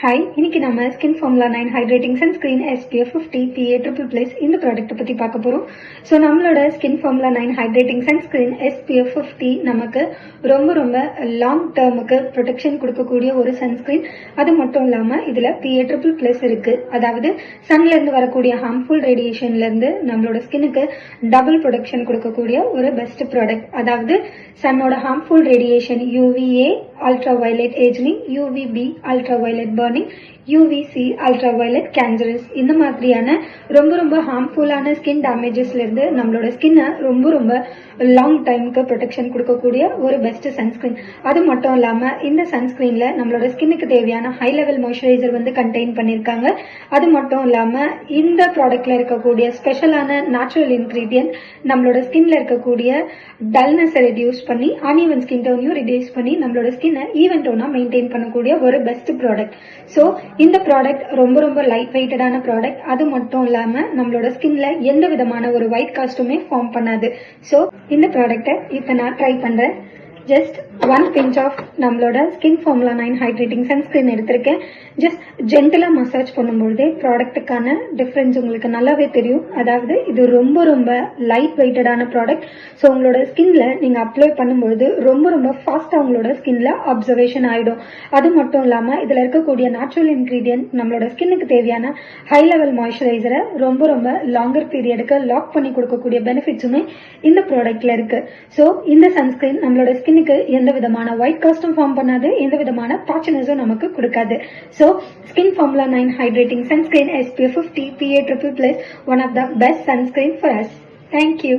Hi, இன்னைக்கு நம்ம skin formula 9 hydrating sunscreen SPF 50 PA++ இந்த ப்ராடக்ட் பற்றி பார்க்க போகிறோம். ஸோ நம்மளோட skin formula 9 hydrating sunscreen SPF 50 நமக்கு ரொம்ப லாங் டேர்முக்கு ப்ரொடெக்ஷன் கொடுக்கக்கூடிய ஒரு சன்ஸ்கிரீன். அது மட்டும் இல்லாமல் இதில் PA++ இருக்குது. அதாவது சன்லேருந்து வரக்கூடிய ஹார்ம்ஃபுல் ரேடியேஷன்லேருந்து நம்மளோட ஸ்கின்னுக்கு டபுள் ப்ரொடெக்ஷன் கொடுக்கக்கூடிய ஒரு பெஸ்ட் ப்ராடக்ட். அதாவது சன்னோட harmful radiation UVA ultra violet ageing, UVB ultra violet burning, UVC ultra violet cancerous, இந்த மாதிரியான ரொம்ப ஹார்ம்ஃபுல்லான ஸ்கின் டேமேஜஸ்லேருந்து நம்மளோட ஸ்கின்னை ரொம்ப லாங் டைமுக்கு ப்ரொடெக்ஷன் கொடுக்கக்கூடிய ஒரு பெஸ்ட் சன்ஸ்கிரீன். அது மட்டும் இல்லாமல் இந்த சன்ஸ்கிரீனில் நம்மளோட ஸ்கின்னுக்கு தேவையான ஹை லெவல் மாய்ஸ்சரைசர் வந்து கண்டெயின் பண்ணியிருக்காங்க. அது மட்டும் இல்லாமல் இந்த ப்ராடக்ட்ல இருக்கக்கூடிய ஸ்பெஷலான நேச்சுரல் இன்க்ரீடியன்ட் நம்மளோட ஸ்கின்ல இருக்கக்கூடிய டல்னஸை ரெடியூஸ் பண்ணி அன்ஈவன் ஸ்கின் டோனையும் ரெடியூஸ் பண்ணி நம்மளோட ஸ்கின்னை ஈவன் டோனா மெயின்டைன் பண்ணக்கூடிய ஒரு பெஸ்ட் ப்ராடக்ட். ஸோ இந்த ப்ராடக்ட் ரொம்ப லைட் வெயிட்டடான ப்ராடக்ட். அது மட்டும் இல்லாமல் நம்மளோட ஸ்கின்ல எந்த விதமான ஒரு ஒயிட் காஸ்ட்டுமே ஃபார்ம் பண்ணாது. ஸோ இந்த ப்ராடக்ட்டை இப்போ நான் ட்ரை பண்ணுறேன். ஜஸ்ட் 1 pinch ஆஃப் நம்மளோட ஸ்கின் ஃபார்முலா 9 ஹைட்ரேட்டிங் சன்ஸ்கிரீன் எடுத்திருக்கேன். ஜஸ்ட் ஜென்டலாக மசாஜ் பண்ணும்பொழுதே ப்ராடக்ட்டுக்கான டிஃப்ரென்ஸ் உங்களுக்கு நல்லாவே தெரியும். அதாவது இது ரொம்ப லைட் வெயிட்டடான ப்ராடக்ட். ஸோ உங்களோட ஸ்கின்ல நீங்கள் அப்ளை பண்ணும்பொழுது ரொம்ப ஃபாஸ்ட்டாக உங்களோட ஸ்கின்ல அப்சர்வேஷன் ஆகிடும். அது மட்டும் இல்லாமல் இதில் இருக்கக்கூடிய நேச்சுரல் இன்க்ரீடியன்ட் நம்மளோட ஸ்கின்னுக்கு தேவையான ஹை லெவல் மாய்ஸ்சரைசரை ரொம்ப லாங்கர் பீரியடுக்கு லாக் பண்ணி கொடுக்கக்கூடிய பெனிஃபிட்ஸுமே இந்த ப்ராடக்ட்ல இருக்கு. ஸோ இந்த சன்ஸ்கிரீன் நம்மளோட ஸ்கின்னுக்கு எந்த விதமான ஒயிட் காஸ்டும் ஃபார்ம் பண்ணாது, எந்த விதமான பேட்சினஸும் நமக்கு கொடுக்காது. So skin formula 9 hydrating sunscreen SPF 50 PA++, one of the best sunscreen for us. Thank you.